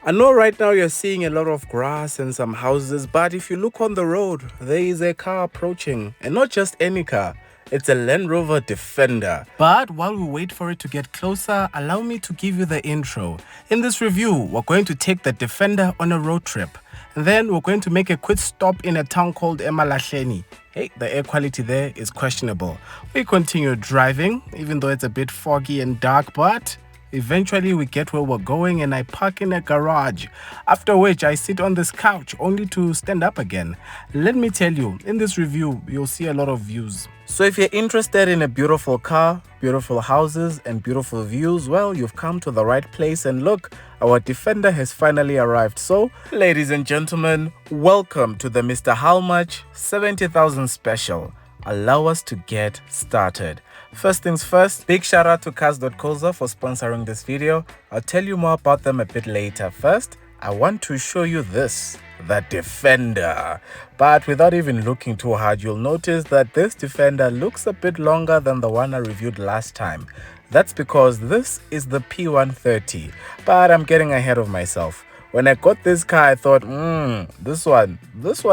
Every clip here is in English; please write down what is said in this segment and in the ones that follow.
I know right now you're seeing a lot of grass and some houses, but if you look on the road, there is a car approaching, and not just any car. It's a Land Rover Defender. But while we wait for it to get closer, allow me to give you the intro. In this review, we're going to take the Defender on a road trip. Then we're going to make a quick stop in a town called Mpumalanga. Hey, the air quality there is questionable. We continue driving, even though it's a bit foggy and dark, but eventually we get where we're going and I park in a garage, after which I sit on this couch only to stand up again. Let me tell you, in this review, you'll see a lot of views. So if you're interested in a beautiful car, beautiful houses and beautiful views, well, you've come to the right place, and look, our Defender has finally arrived. So, ladies and gentlemen, welcome to the Mr. How Much 70,000 special. Allow us to get started. First things first, big shout out to Cars.coza for sponsoring this video. I'll tell you more about them a bit later. First, I want to show you this, the Defender. But without even looking too hard, you'll notice that this Defender looks a bit longer than the one I reviewed last time. That's because this is the P130, but I'm getting ahead of myself. When I got this car, I thought, this one,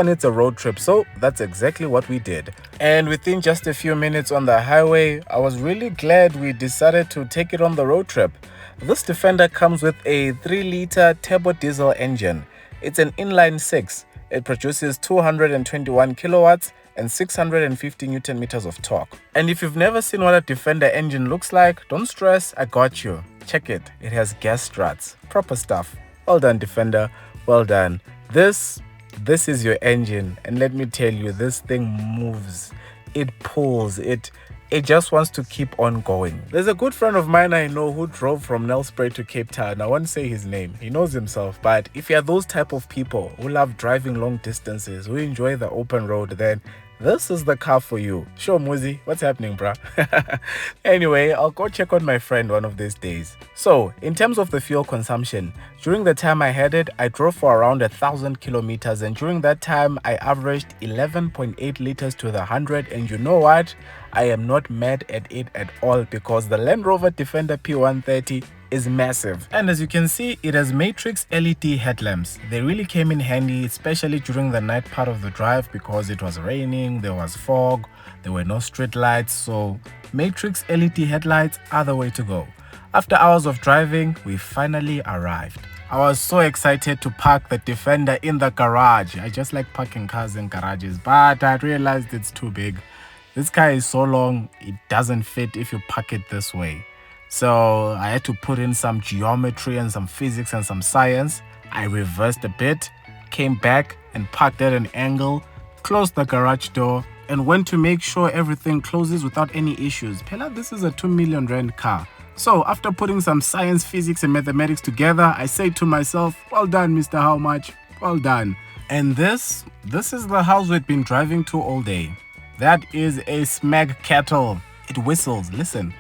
it's a road trip. So that's exactly what we did. And within just a few minutes on the highway, I was really glad we decided to take it on the road trip. This Defender comes with a 3-liter turbo diesel engine. It's an inline 6. It produces 221 kilowatts and 650 Newton meters of torque. And if you've never seen what a Defender engine looks like, don't stress, I got you. Check it. It has gas struts. Proper stuff. Well done, Defender. Well done. This is your engine, and let me tell you, this thing moves. It pulls. It just wants to keep on going. There's a good friend of mine I know who drove from Nelspruit to Cape Town. I won't say his name. He knows himself. But if you're those type of people who love driving long distances, who enjoy the open road, then this is the car for you. Sure, Muzi, what's happening, bruh? Anyway, I'll go check on my friend one of these days. So, in terms of the fuel consumption, during the time I had it, I drove for around 1,000 kilometers, and during that time, I averaged 11.8 liters to the 100, and you know what? I am not mad at it at all, because the Land Rover Defender P130 is massive. And as you can see, it has matrix LED headlamps. They really came in handy, especially during the night part of the drive, because it was raining, there was fog, there were no street lights, so matrix LED headlights are the way to go. After hours of driving, we finally arrived. I was so excited to park the Defender in the garage. I just like parking cars in garages, but I realized it's too big. This car is so long, it doesn't fit if you park it this way. So I had to put in some geometry and some physics and some science. I reversed a bit, came back and parked at an angle, closed the garage door, and went to make sure everything closes without any issues. Pela, this is a 2 million rand car. So after putting some science, physics and mathematics together, I said to myself, well done, Mr. How Much? Well done. And this is the house we've been driving to all day. That is a Smeg kettle. It whistles, listen.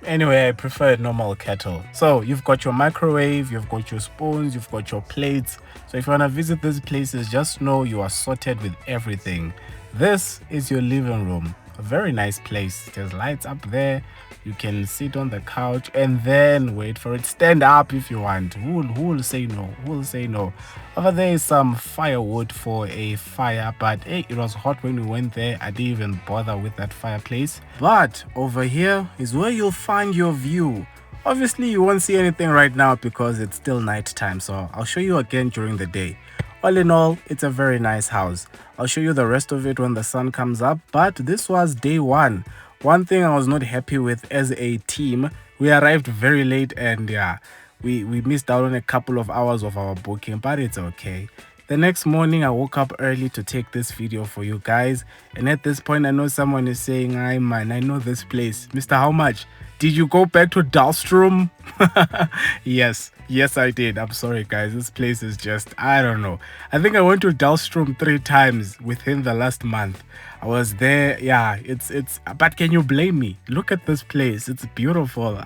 Anyway, I prefer a normal kettle. So you've got your microwave, you've got your spoons, you've got your plates. So if you want to visit these places, just know you are sorted with everything. This is your living room. A very nice place. There's lights up there. You can sit on the couch and then wait for it. Stand up if you want. Who will say no? Who will say no? Over there is some firewood for a fire, but hey, it was hot when we went there. I didn't even bother with that fireplace. But over here is where you'll find your view. Obviously, you won't see anything right now because it's still night time, so I'll show you again during the day. All in all, it's a very nice house. I'll show you the rest of it when the sun comes up, but this was day one. One thing I was not happy with as a team, we arrived very late and yeah, we missed out on a couple of hours of our booking, but it's okay. The next morning, I woke up early to take this video for you guys, and at this point, I know someone is saying, "Hi man, I know this place. Mr. How Much? Did you go back to Dalstrom?" Yes, I did. I'm sorry, guys. This place is just, I don't know. I think I went to Dalstrom 3 times within the last month. I was there. Yeah, it's, but can you blame me? Look at this place. It's beautiful.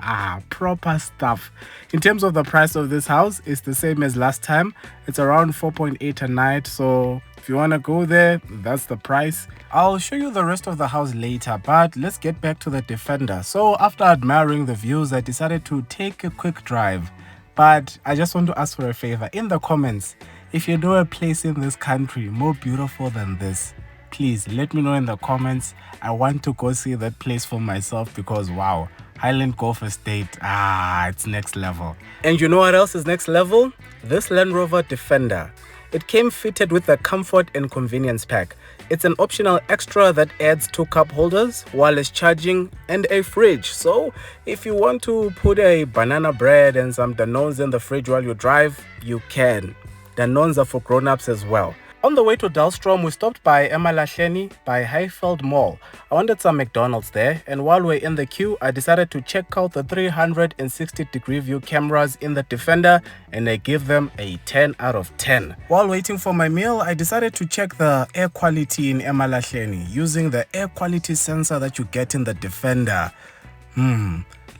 Proper stuff. In terms of the price of this house, it's the same as last time. It's around 4.8 a night. So If you want to go there, that's the price. I'll show you the rest of the house later, but let's get back to the Defender. So after admiring the views, I decided to take a quick drive. But I just want to ask for a favor. In the comments, if you know a place in this country more beautiful than this, please let me know in the comments. I want to go see that place for myself because wow, Highland Golf Estate, it's next level. And you know what else is next level? This Land Rover Defender. It came fitted with the comfort and convenience pack. It's an optional extra that adds 2 cup holders, wireless charging, and a fridge. So if you want to put a banana bread and some Danones in the fridge while you drive, you can. Danones are for grown-ups as well. On the way to Dahlstrom, we stopped by Mpumalanga by Highfield Mall. I wanted some McDonald's there, and while we're in the queue, I decided to check out the 360-degree view cameras in the Defender, and I give them a 10 out of 10. While waiting for my meal, I decided to check the air quality in Mpumalanga using the air quality sensor that you get in the Defender.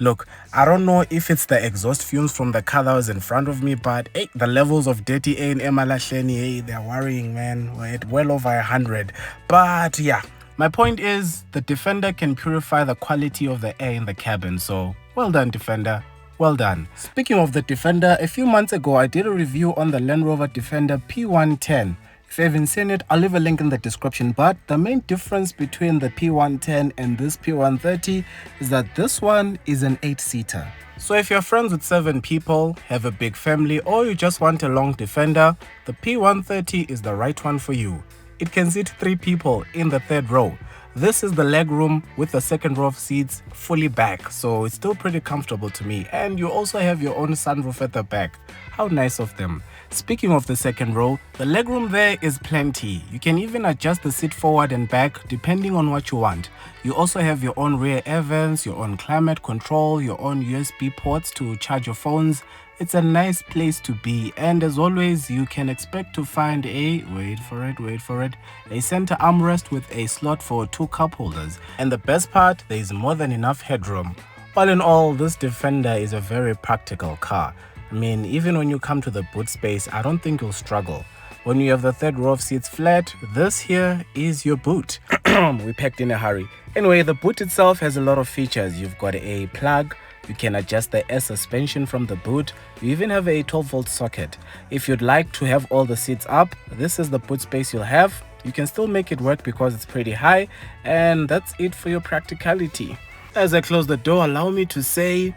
Look, I don't know if it's the exhaust fumes from the car that was in front of me, but hey, the levels of dirty air in Mpumalanga, hey, they're worrying, man. We're at well over 100. But yeah, my point is the Defender can purify the quality of the air in the cabin. So well done, Defender. Well done. Speaking of the Defender, a few months ago, I did a review on the Land Rover Defender P110. If you haven't seen it, I'll leave a link in the description. But the main difference between the P110 and this P130 is that this one is an 8-seater. So if you're friends with 7 people, have a big family, or you just want a long Defender, the P130 is the right one for you. It can seat 3 people in the 3rd row. This is the leg room with the 2nd row of seats fully back, so it's still pretty comfortable to me. And you also have your own sunroof at the back. How nice of them. Speaking of the 2nd row, the legroom there is plenty. You can even adjust the seat forward and back depending on what you want. You also have your own rear air vents, your own climate control, your own USB ports to charge your phones. It's a nice place to be, and as always, you can expect to find a, wait for it, a center armrest with a slot for 2 cup holders. And the best part, there is more than enough headroom. All in all, this Defender is a very practical car. I mean, even when you come to the boot space, I don't think you'll struggle. When you have the 3rd row of seats flat, this here is your boot. We packed in a hurry. Anyway, the boot itself has a lot of features. You've got a plug. You can adjust the air suspension from the boot. You even have a 12-volt socket. If you'd like to have all the seats up, this is the boot space you'll have. You can still make it work because it's pretty high. And that's it for your practicality. As I close the door, allow me to say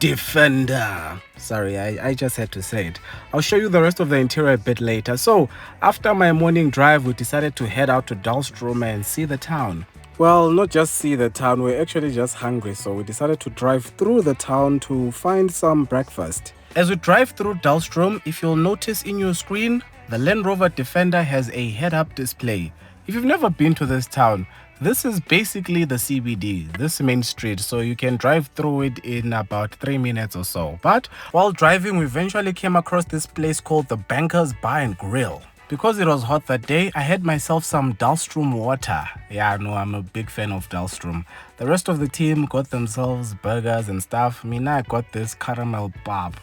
Defender. Sorry, I just had to say it. I'll show you the rest of the interior a bit later. So, after my morning drive, we decided to head out to Dahlstrom and see the town. Well, not just see the town, we're actually just hungry, so we decided to drive through the town to find some breakfast. As we drive through Dahlstrom, if you'll notice in your screen, the Land Rover Defender has a head-up display. If you've never been to this town, this is basically the CBD, this main street, so you can drive through it in about 3 minutes or so. But while driving, we eventually came across this place called the Banker's Bar and Grill. Because it was hot that day, I had myself some Dahlstrom water. Yeah, no, I'm a big fan of Dahlstrom. The rest of the team got themselves burgers and stuff. I got this caramel pop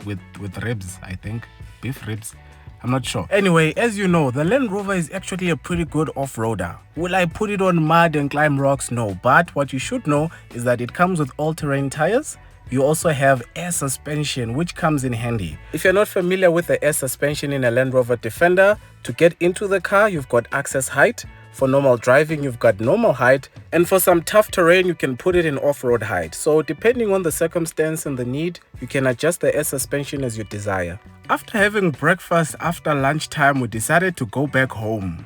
with ribs, I think. Beef ribs. I'm not sure. Anyway, as you know, the Land Rover is actually a pretty good off-roader. Will I put it on mud and climb rocks? No, but what you should know is that it comes with all-terrain tires. You also have air suspension, which comes in handy. If you're not familiar with the air suspension in a Land Rover Defender, to get into the car, you've got access height. For normal driving, you've got normal height. And for some tough terrain, you can put it in off-road height. So depending on the circumstance and the need, you can adjust the air suspension as you desire. After having breakfast after lunchtime, we decided to go back home.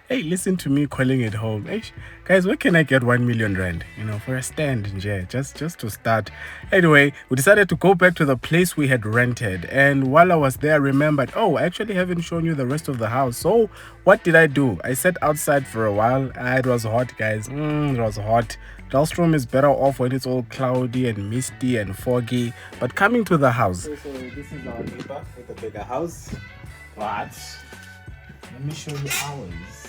Hey, listen to me calling it home. Hey, guys, where can I get 1 million rand? For a stand, just to start. Anyway, we decided to go back to the place we had rented. And while I was there, I remembered, I actually haven't shown you the rest of the house. So what did I do? I sat outside for a while. It was hot, guys. It was hot. Dahlstrom is better off when it's all cloudy and misty and foggy. But coming to the house. So this is our neighbor with a bigger house. But let me show you ours.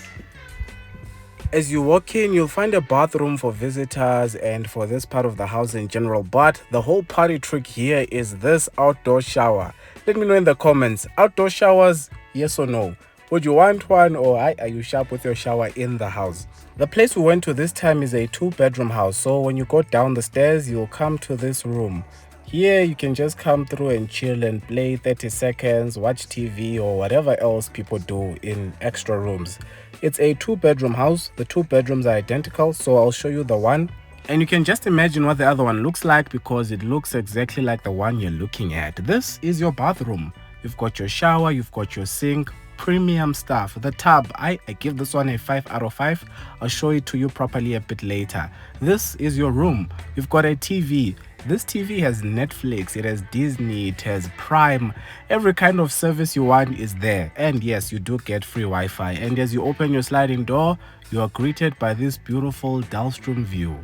As you walk in, you'll find a bathroom for visitors and for this part of the house in general, but the whole party trick here is this outdoor shower. Let me know in the comments, outdoor showers, yes or no? Would you want one, or are you sharp with your shower in the house? The place we went to this time is a 2-bedroom house, so when you go down the stairs, you'll come to this room. Here you can just come through and chill and play 30 seconds, watch TV or whatever else people do in extra rooms. It's a 2-bedroom house. The 2 bedrooms are identical, so I'll show you the one. And you can just imagine what the other one looks like because it looks exactly like the one you're looking at. This is your bathroom. You've got your shower, you've got your sink, premium stuff. The tub, I give this one a 5 out of 5. I'll show it to you properly a bit later. This is your room. You've got a TV. This TV has Netflix, it has Disney, it has Prime. Every kind of service you want is there. And yes, you do get free Wi-Fi. And as you open your sliding door, you are greeted by this beautiful Dalstrom view.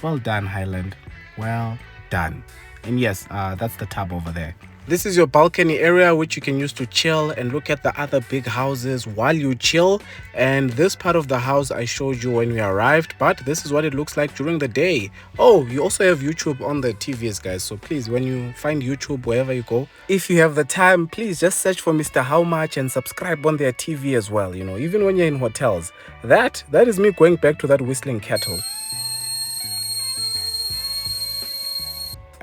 Well done, Highland. Well done. And yes, that's the tub over there. This is your balcony area, which you can use to chill and look at the other big houses while you chill. And this part of the house I showed you when we arrived, but this is what it looks like during the day. Oh, you also have YouTube on the TVs, guys. So please, when you find YouTube wherever you go, if you have the time, please just search for Mr. How Much and subscribe on their TV as well. You know, even when you're in hotels. That is me going back to that whistling kettle.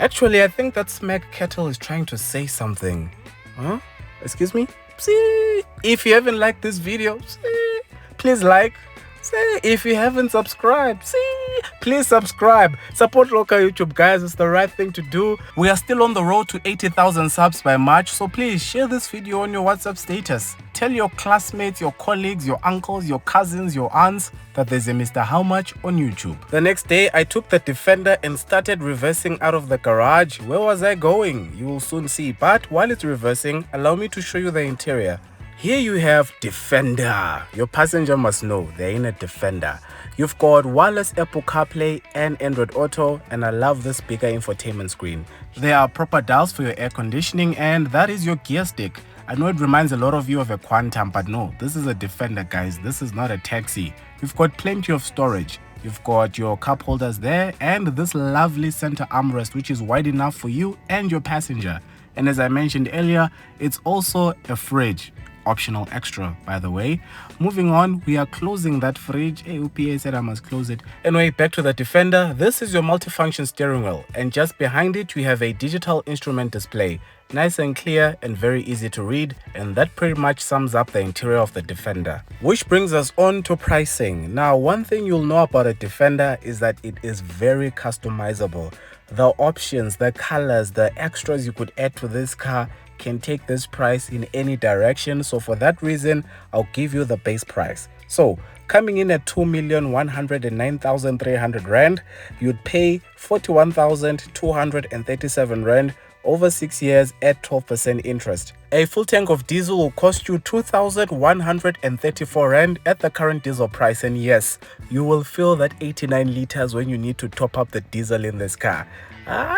Actually, I think that smack kettle is trying to say something. Huh? Excuse me? See? If you haven't liked this video, see? Please like. See? If you haven't subscribed, see? Please subscribe. Support local YouTube, guys. It's the right thing to do. We are still on the road to 80,000 subs by March, so please share this video on your WhatsApp status. Tell your classmates, your colleagues, your uncles, your cousins, your aunts that there's a Mr. How Much on YouTube. The next day, I took the Defender and started reversing out of the garage. Where was I going? You will soon see. But while it's reversing, allow me to show you the interior. Here you have Defender. Your passenger must know they're in a Defender. You've got wireless Apple CarPlay and Android Auto, and I love this bigger infotainment screen. There are proper dials for your air conditioning, and that is your gear stick. I know it reminds a lot of you of a Quantum, but no, this is a Defender, guys. This is not a taxi. You've got plenty of storage. You've got your cup holders there and this lovely center armrest, which is wide enough for you and your passenger. And as I mentioned earlier, it's also a fridge. Optional extra, by the way. Moving on, we are closing that fridge. Hey, UPA said I must close it. Anyway, back to the Defender. This is your multifunction steering wheel, and just behind it we have a digital instrument display. Nice and clear and very easy to read, and that pretty much sums up the interior of the Defender. Which brings us on to pricing. Now, one thing you'll know about a Defender is that it is very customizable. The options, the colors, the extras you could add to this car can take this price in any direction. So for that reason, I'll give you the base price. So coming in at 2,109,300 Rand, you'd pay 41,237 Rand over 6 years at 12% interest. A full tank of diesel will cost you 2,134 Rand at the current diesel price, and yes, you will feel that 89 liters when you need to top up the diesel in this car.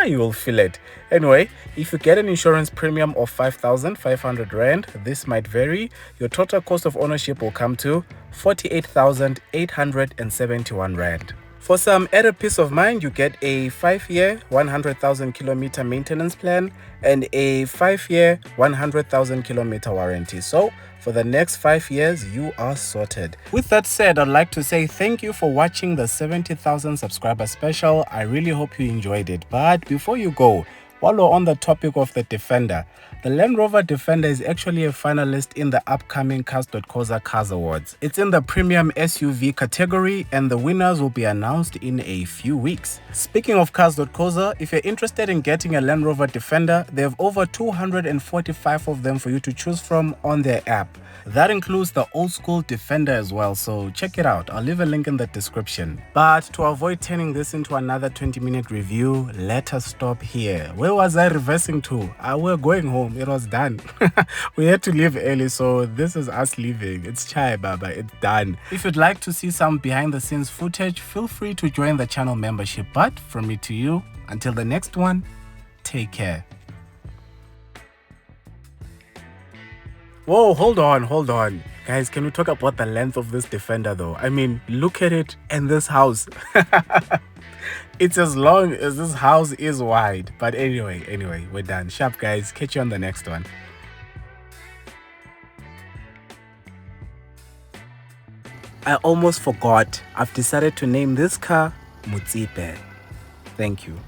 You will feel it. Anyway, if you get an insurance premium of 5,500 Rand, this might vary. Your total cost of ownership will come to 48,871 Rand. For some added peace of mind, you get a 5-year, 100,000 kilometer maintenance plan and a 5-year, 100,000 kilometer warranty. So for the next 5 years, you are sorted. With that said, I'd like to say thank you for watching the 70,000 subscriber special. I really hope you enjoyed it. But before you go, while we're on the topic of the Defender, the Land Rover Defender is actually a finalist in the upcoming Cars.coza Cars Awards. It's in the premium SUV category, and the winners will be announced in a few weeks. Speaking of Cars.coza, if you're interested in getting a Land Rover Defender, they have over 245 of them for you to choose from on their app. That includes the old school Defender as well, so check it out. I'll leave a link in the description. But to avoid turning this into another 20-minute review, let us stop here. Where was I reversing to? We're going home. It was done. We had to leave early, so this is us leaving. It's chai baba, it's done. If you'd like to see some behind the scenes footage, feel free to join the channel membership. But from me to you, until the next one, take care. Whoa, hold on. Guys, can we talk about the length of this Defender though? I mean, look at it and this house. It's as long as this house is wide. But anyway, we're done. Sharp, guys. Catch you on the next one. I almost forgot. I've decided to name this car Mutsipe. Thank you.